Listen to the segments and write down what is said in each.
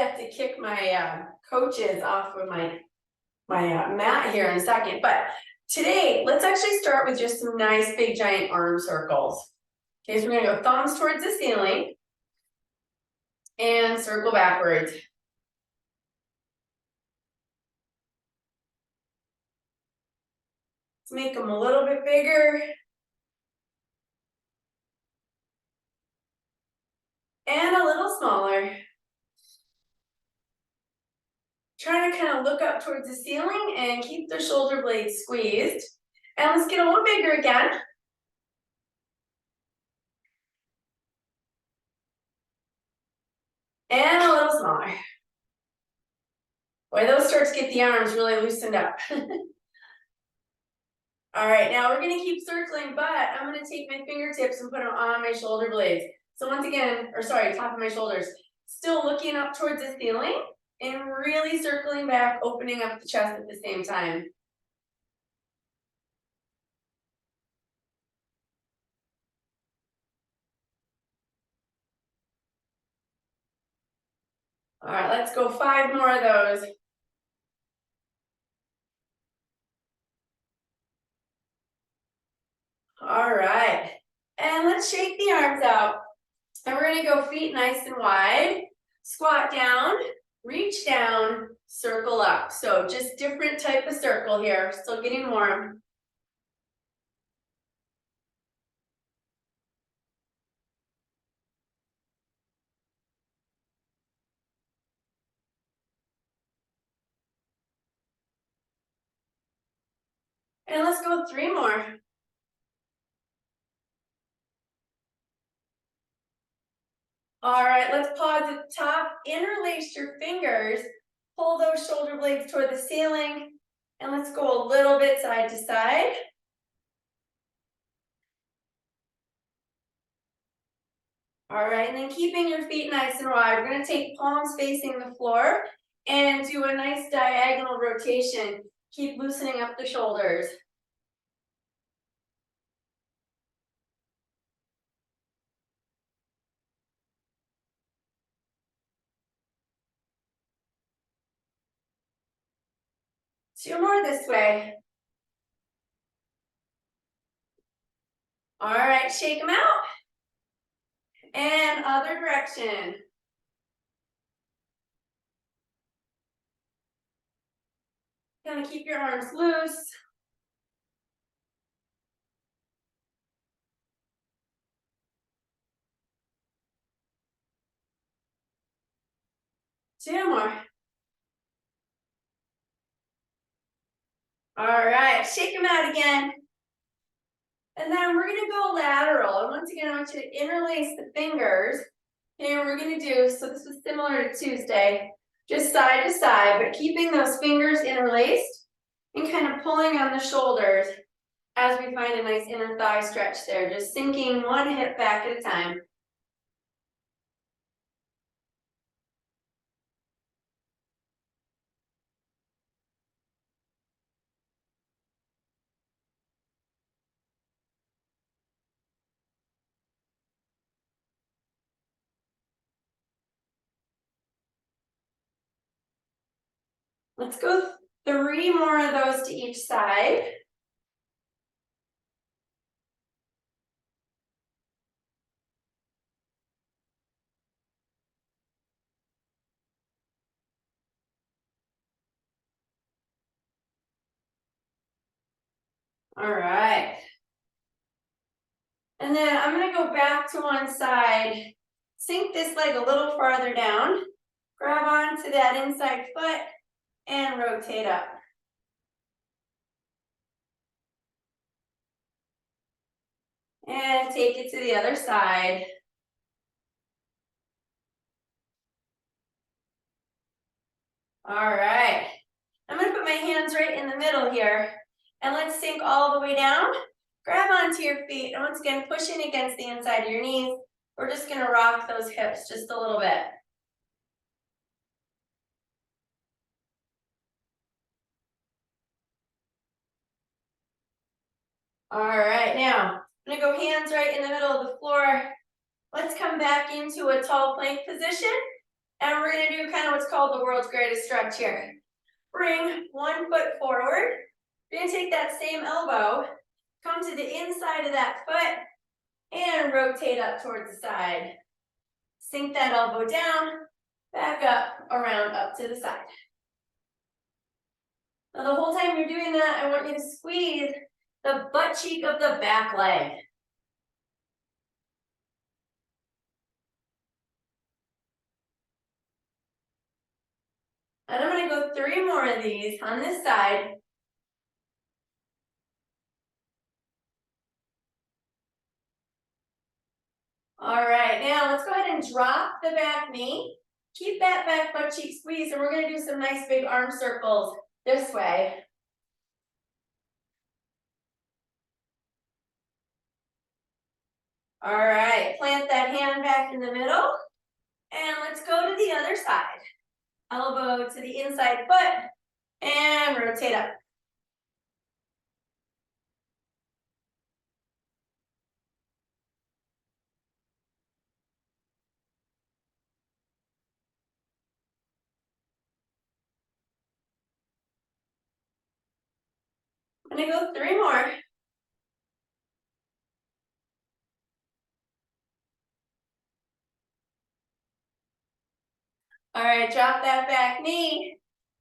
have to kick my coaches off of my mat here in a second, but today, let's actually start with just some nice big giant arm circles. Okay, so we're gonna go thumbs towards the ceiling and circle backwards. Let's make them a little bit bigger. And a little smaller. Try to kind of look up towards the ceiling and keep the shoulder blades squeezed. And let's get a little bigger again. And a little smaller. Boy, those start to get the arms really loosened up. All right, now we're gonna keep circling, but I'm gonna take my fingertips and put them on my shoulder blades. So once again, or sorry, top of my shoulders. Still looking up towards the ceiling and really circling back, opening up the chest at the same time. All right, let's go 5 more of those. All right, and let's shake the arms out. And we're gonna go feet nice and wide, squat down, reach down, circle up. So just different type of circle here, still getting warm. And let's go 3 more. All right, let's pause at the top, interlace your fingers, pull those shoulder blades toward the ceiling, and let's go a little bit side to side. All right, and then keeping your feet nice and wide, we're gonna take palms facing the floor and do a nice diagonal rotation. Keep loosening up the shoulders. Two more this way. All right, shake them out. And other direction. Kind of keep your arms loose. Two more. All right, shake them out again. And then we're gonna go lateral. And once again, I want you to interlace the fingers. And we're gonna do, so this was similar to Tuesday, just side to side, but keeping those fingers interlaced and kind of pulling on the shoulders as we find a nice inner thigh stretch there, just sinking one hip back at a time. Let's go 3 more of those to each side. All right. And then I'm gonna go back to one side, sink this leg a little farther down, grab onto that inside foot, and rotate up. And take it to the other side. All right. I'm gonna put my hands right in the middle here, and let's sink all the way down. Grab onto your feet, and once again, pushing against the inside of your knees. We're just gonna rock those hips just a little bit. All right, now, I'm gonna go hands right in the middle of the floor. Let's come back into a tall plank position. And we're gonna do kind of what's called the world's greatest stretch here. Bring one foot forward. You're gonna take that same elbow, come to the inside of that foot, and rotate up towards the side. Sink that elbow down, back up, around, up to the side. Now the whole time you're doing that, I want you to squeeze the butt cheek of the back leg. And I'm gonna go 3 more of these on this side. All right, now let's go ahead and drop the back knee. Keep that back butt cheek squeezed, and we're gonna do some nice big arm circles this way. All right, plant that hand back in the middle, and let's go to the other side. Elbow to the inside foot, and rotate up. I'm gonna go 3 more. All right, drop that back knee.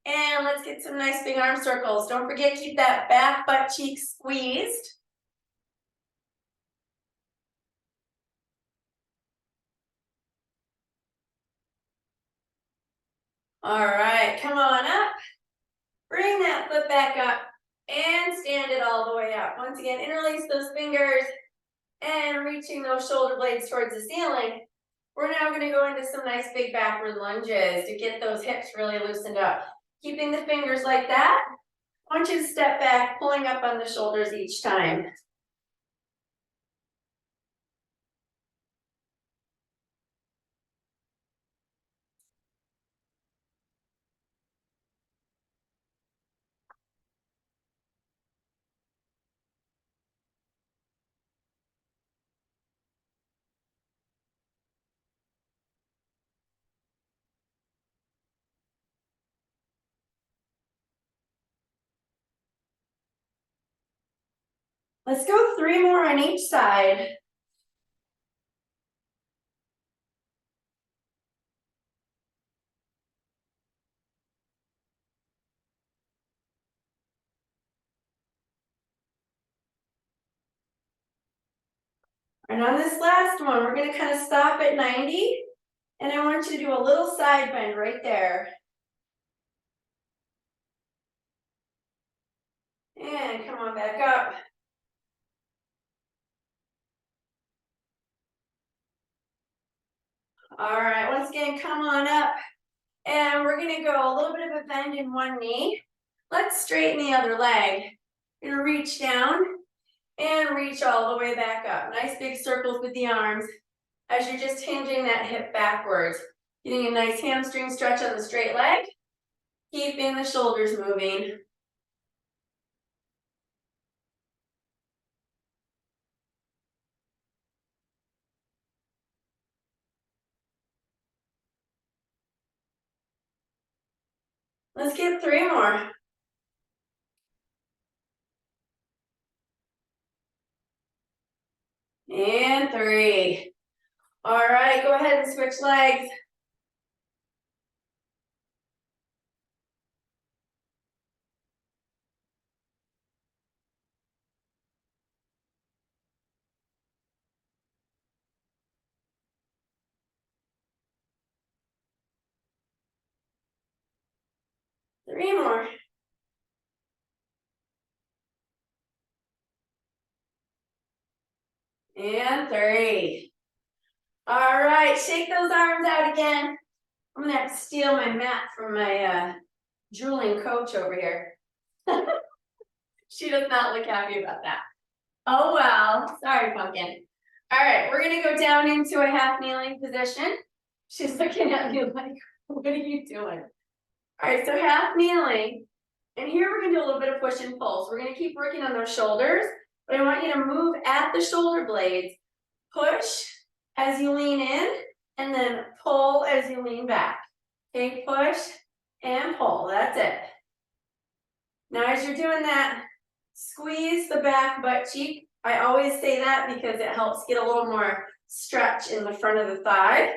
And let's get some nice big arm circles. Don't forget, keep that back butt cheek squeezed. All right, come on up. Bring that foot back up and stand it all the way up. Once again, interlace those fingers and reaching those shoulder blades towards the ceiling. We're now going to go into some nice big backward lunges to get those hips really loosened up. Keeping the fingers like that. I want you to step back, pulling up on the shoulders each time. Let's go 3 more on each side. And on this last one, we're going to kind of stop at 90. And I want you to do a little side bend right there. And come on back up. All right, once again, come on up. And we're gonna go a little bit of a bend in one knee. Let's straighten the other leg. You're gonna reach down and reach all the way back up. Nice big circles with the arms as you're just hinging that hip backwards. Getting a nice hamstring stretch on the straight leg. Keeping the shoulders moving. Let's get 3 more. And 3. All right, go ahead and switch legs. Three more. And 3. All right, shake those arms out again. I'm gonna have to steal my mat from my drooling coach over here. She does not look happy about that. Oh well, sorry, pumpkin. All right, we're gonna go down into a half kneeling position. She's looking at me like, what are you doing? All right, so half kneeling. And here we're gonna do a little bit of push and pull. So we're gonna keep working on those shoulders, but I want you to move at the shoulder blades. Push as you lean in, and then pull as you lean back. Okay, push and pull, that's it. Now as you're doing that, squeeze the back butt cheek. I always say that because it helps get a little more stretch in the front of the thigh.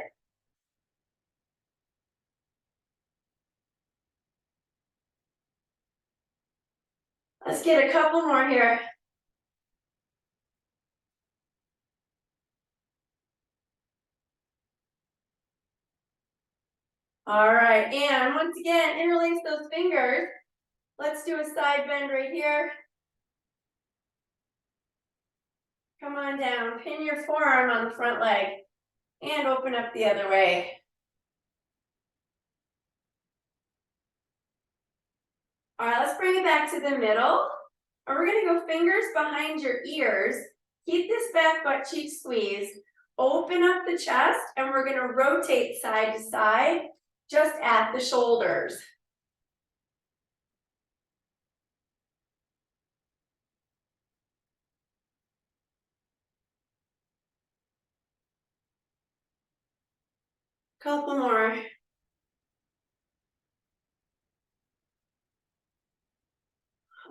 Let's get a couple more here. All right, and once again, interlace those fingers. Let's do a side bend right here. Come on down, pin your forearm on the front leg and open up the other way. All right, let's bring it back to the middle. And we're gonna go fingers behind your ears. Keep this back butt cheek squeeze. Open up the chest and we're gonna rotate side to side, just at the shoulders. Couple more.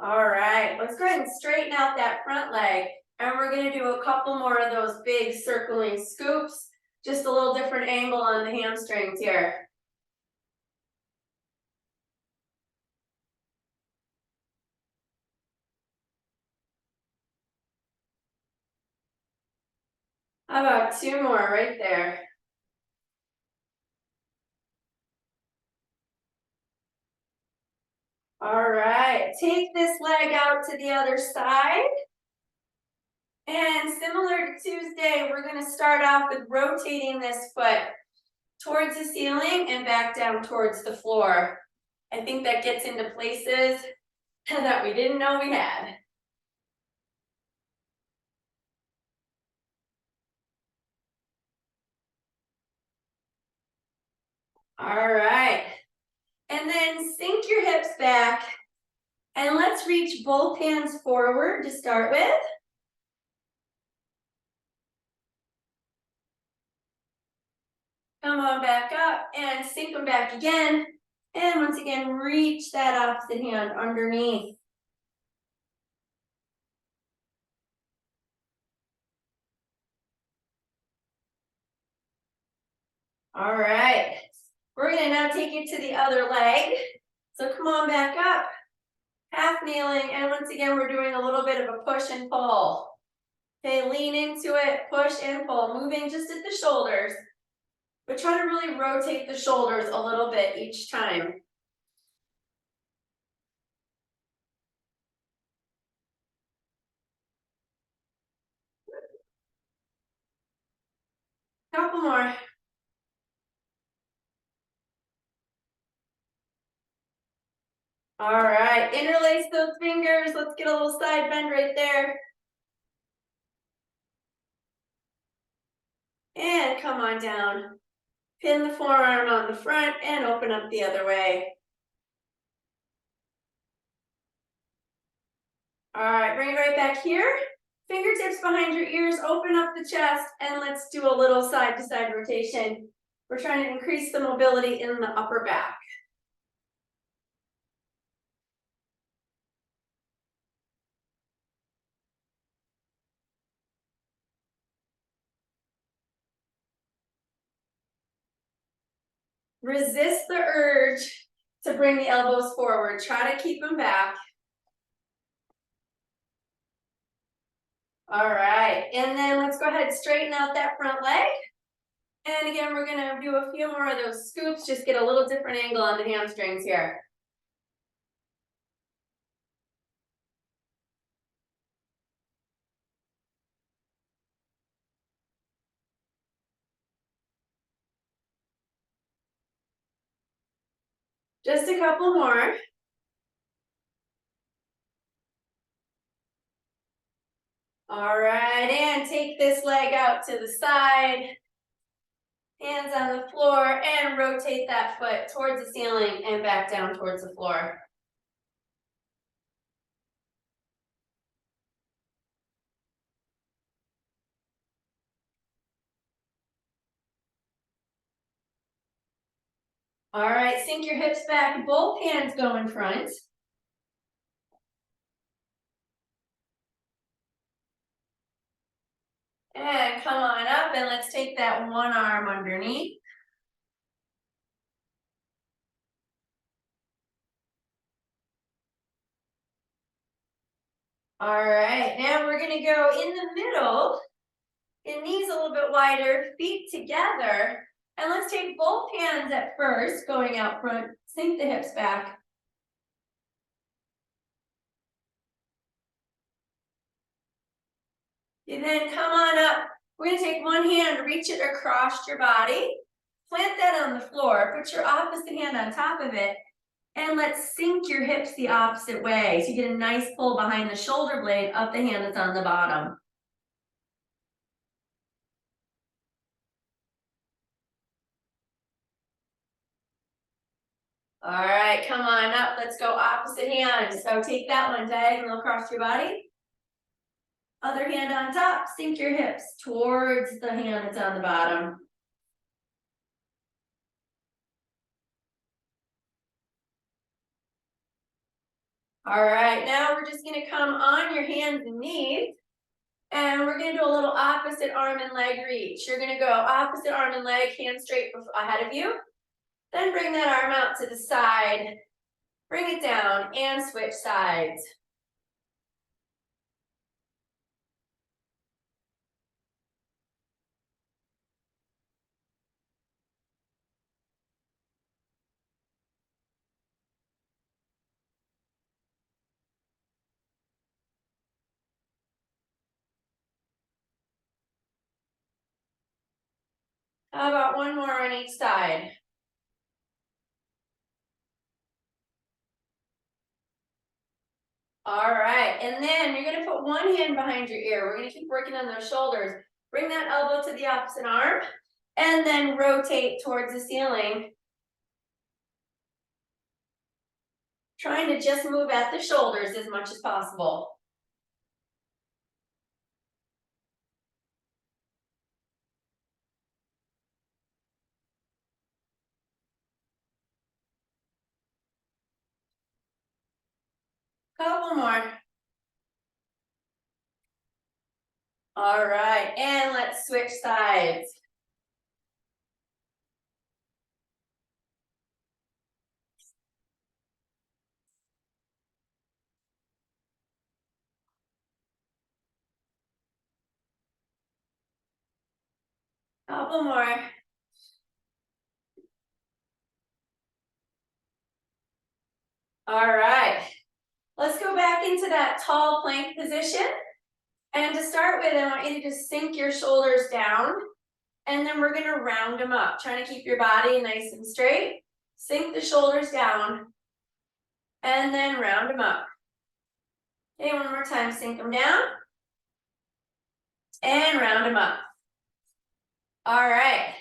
All right, let's go ahead and straighten out that front leg. And we're gonna do a couple more of those big circling scoops, just a little different angle on the hamstrings here. How about two more right there? All right, take this leg out to the other side. And similar to Tuesday, we're gonna start off with rotating this foot towards the ceiling and back down towards the floor. I think that gets into places that we didn't know we had. All right, and then sink your hips back and let's reach both hands forward to start with. Come on back up and sink them back again. And once again, reach that opposite hand underneath. All right, we're gonna now take it to the other leg. So come on back up, half kneeling, and once again, we're doing a little bit of a push and pull. Okay, lean into it, push and pull, moving just at the shoulders, but try to really rotate the shoulders a little bit each time. Couple more. All right, interlace those fingers. Let's get a little side bend right there. And come on down. Pin the forearm on the front and open up the other way. All right, bring it right back here. Fingertips behind your ears, open up the chest, and let's do a little side to side rotation. We're trying to increase the mobility in the upper back. Resist the urge to bring the elbows forward. Try to keep them back. All right, and then let's go ahead and straighten out that front leg. And again, we're gonna do a few more of those scoops, just get a little different angle on the hamstrings here. Just a couple more. All right, and take this leg out to the side. Hands on the floor and rotate that foot towards the ceiling and back down towards the floor. All right, sink your hips back, both hands go in front. And come on up and let's take that one arm underneath. All right, now we're gonna go in the middle, and knees a little bit wider, feet together. And let's take both hands at first, going out front, sink the hips back. And then come on up. We're gonna take one hand, reach it across your body, plant that on the floor, put your opposite hand on top of it, and let's sink your hips the opposite way. So you get a nice pull behind the shoulder blade of the hand that's on the bottom. All right, come on up. Let's go opposite hand. So take that one diagonal across your body. Other hand on top, sink your hips towards the hand that's on the bottom. All right, now we're just gonna come on your hands and knees, and we're gonna do a little opposite arm and leg reach. You're gonna go opposite arm and leg, hands straight ahead of you. Then bring that arm out to the side, bring it down, and switch sides. How about one more on each side? All right, and then you're gonna put one hand behind your ear. We're gonna keep working on those shoulders. Bring that elbow to the opposite arm, and then rotate towards the ceiling. Trying to just move at the shoulders as much as possible. Couple more. All right, and let's switch sides. Couple more. All right, let's go back into that tall plank position. And to start with, I want you to just sink your shoulders down, and then we're gonna round them up, trying to keep your body nice and straight. Sink the shoulders down, and then round them up. Okay, one more time, sink them down, and round them up. All right,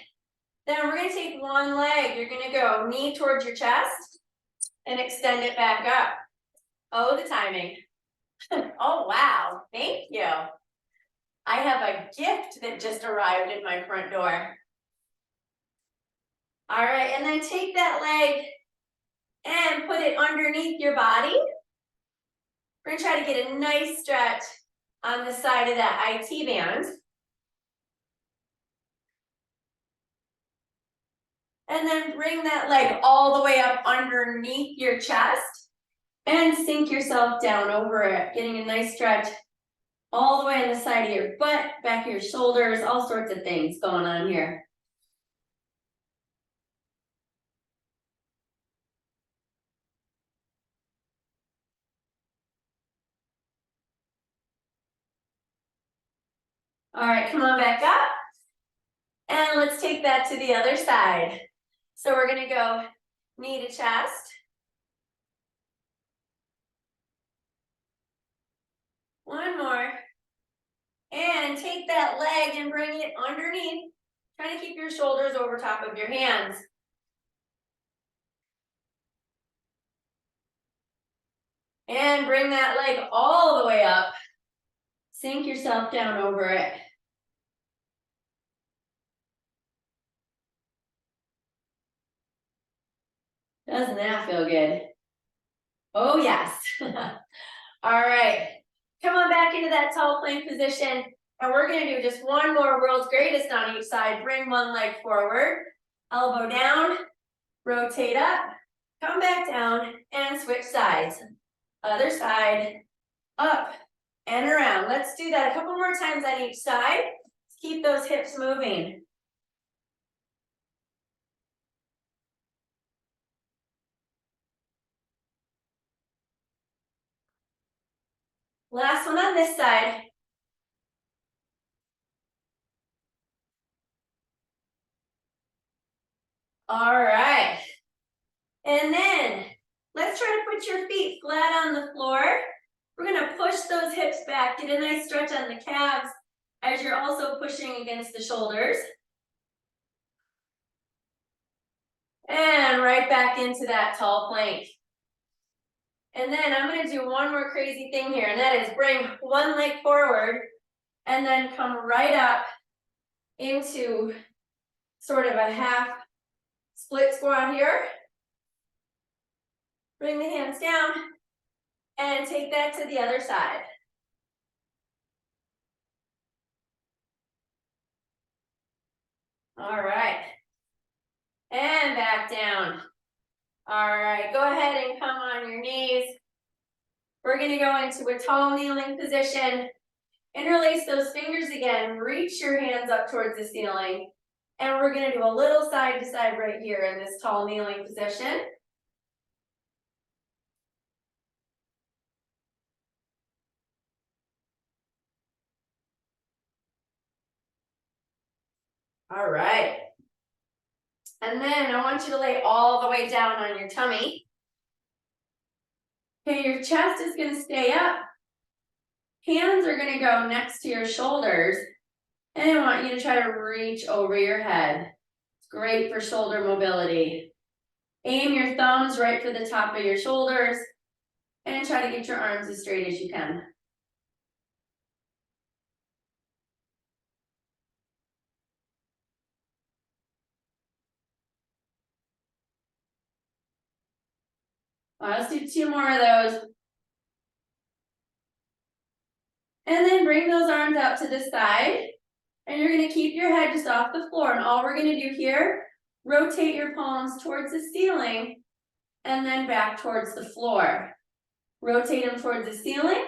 then we're gonna take one leg. You're gonna go knee towards your chest, and extend it back up. Oh, the timing. Oh, wow, thank you. I have a gift that just arrived at my front door. All right, and then take that leg and put it underneath your body. We're gonna try to get a nice stretch on the side of that IT band. And then bring that leg all the way up underneath your chest and sink yourself down over it, getting a nice stretch all the way on the side of your butt, back of your shoulders, all sorts of things going on here. All right, come on back up. And let's take that to the other side. So we're gonna go knee to chest. One more. And take that leg and bring it underneath. Try to keep your shoulders over top of your hands. And bring that leg all the way up. Sink yourself down over it. Doesn't that feel good? Oh, yes. All right, come on back into that tall plank position. And we're gonna do just one more world's greatest on each side. Bring one leg forward, elbow down, rotate up, come back down, and switch sides. Other side, up and around. Let's do that a couple more times on each side. Keep those hips moving. Last one on this side. All right. And then let's try to put your feet flat on the floor. We're gonna push those hips back, get a nice stretch on the calves as you're also pushing against the shoulders. And right back into that tall plank. And then I'm gonna do one more crazy thing here, and that is bring one leg forward and then come right up into sort of a half split squat here. Bring the hands down and take that to the other side. All right. And back down. All right, go ahead and come on your knees. We're gonna go into a tall kneeling position. Interlace those fingers again. Reach your hands up towards the ceiling. And we're gonna do a little side to side right here in this tall kneeling position. All right. And then I want you to lay all the way down on your tummy. Okay, your chest is gonna stay up. Hands are gonna go next to your shoulders. And I want you to try to reach over your head. It's great for shoulder mobility. Aim your thumbs right for the top of your shoulders and try to get your arms as straight as you can. Let's do 2 more of those. And then bring those arms out to the side. And you're gonna keep your head just off the floor. And all we're gonna do here, rotate your palms towards the ceiling and then back towards the floor. Rotate them towards the ceiling,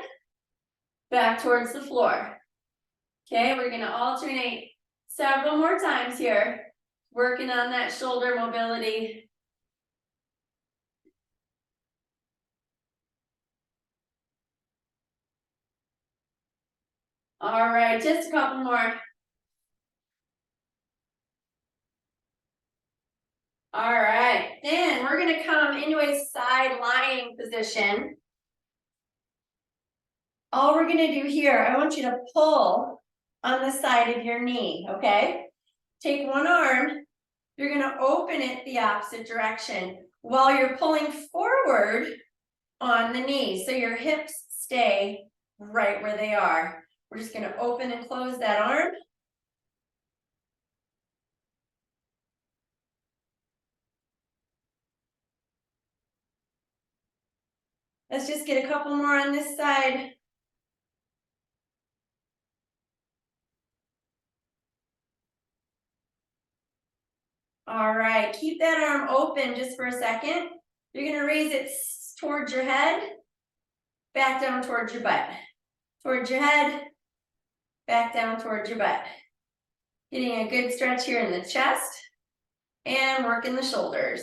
back towards the floor. Okay, we're gonna alternate several more times here, working on that shoulder mobility. All right, just a couple more. All right, then we're gonna come into a side lying position. All we're gonna do here, I want you to pull on the side of your knee, okay? Take one arm, you're gonna open it the opposite direction while you're pulling forward on the knee, so your hips stay right where they are. We're just gonna open and close that arm. Let's just get a couple more on this side. All right, keep that arm open just for a second. You're gonna raise it towards your head, back down towards your butt. Towards your head, back down towards your butt. Getting a good stretch here in the chest and working the shoulders.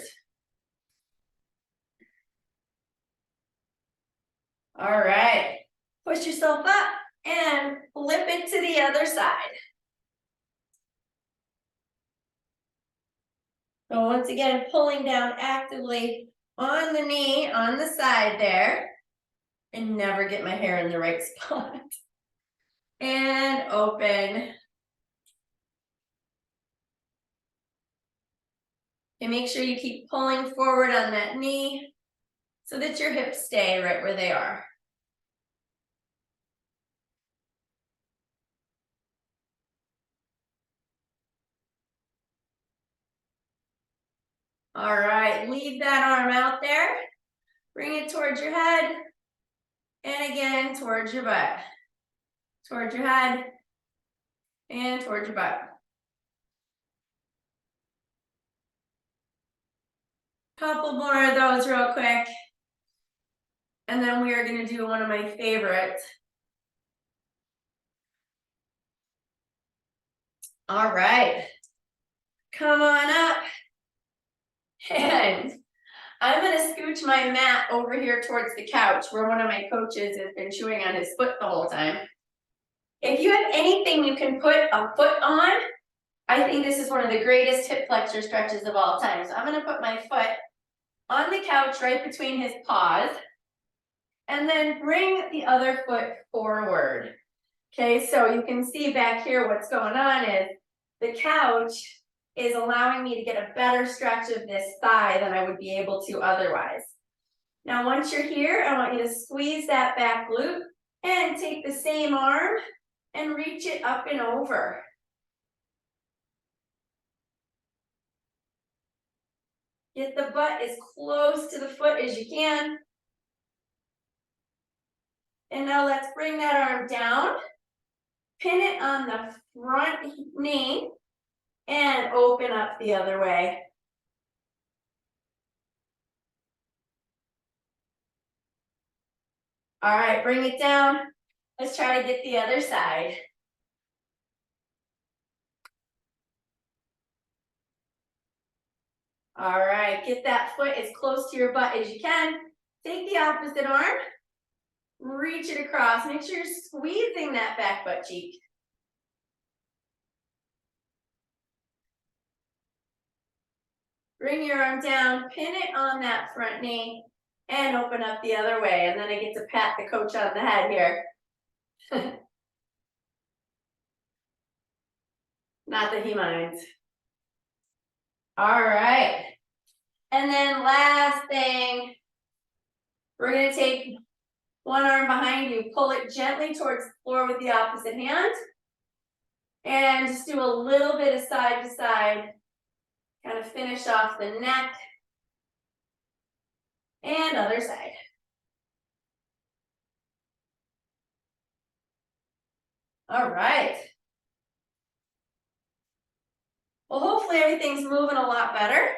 All right, push yourself up and flip it to the other side. So once again, pulling down actively on the knee, on the side there, and never get my hair in the right spot. And open. And make sure you keep pulling forward on that knee so that your hips stay right where they are. All right, leave that arm out there. Bring it towards your head. And again, towards your butt. Towards your head. And towards your butt. Couple more of those real quick. And then we are going to do one of my favorites. All right. Come on up. And I'm going to scooch my mat over here towards the couch where one of my coaches has been chewing on his foot the whole time. If you have anything you can put a foot on, I think this is one of the greatest hip flexor stretches of all time. So I'm going to put my foot on the couch right between his paws. And then bring the other foot forward. Okay, so you can see back here what's going on is the couch is allowing me to get a better stretch of this thigh than I would be able to otherwise. Now, once you're here, I want you to squeeze that back glute and take the same arm and reach it up and over. Get the butt as close to the foot as you can. And now let's bring that arm down, pin it on the front knee, and open up the other way. All right, bring it down. Let's try to get the other side. All right, get that foot as close to your butt as you can. Take the opposite arm, reach it across. Make sure you're squeezing that back butt cheek. Bring your arm down, pin it on that front knee, and open up the other way. And then I get to pat the coach on the head here. Not that he minds. All right. And then last thing, we're going to take one arm behind you, pull it gently towards the floor with the opposite hand. And just do a little bit of side to side, kind of finish off the neck. And other side. All right. Well, hopefully everything's moving a lot better.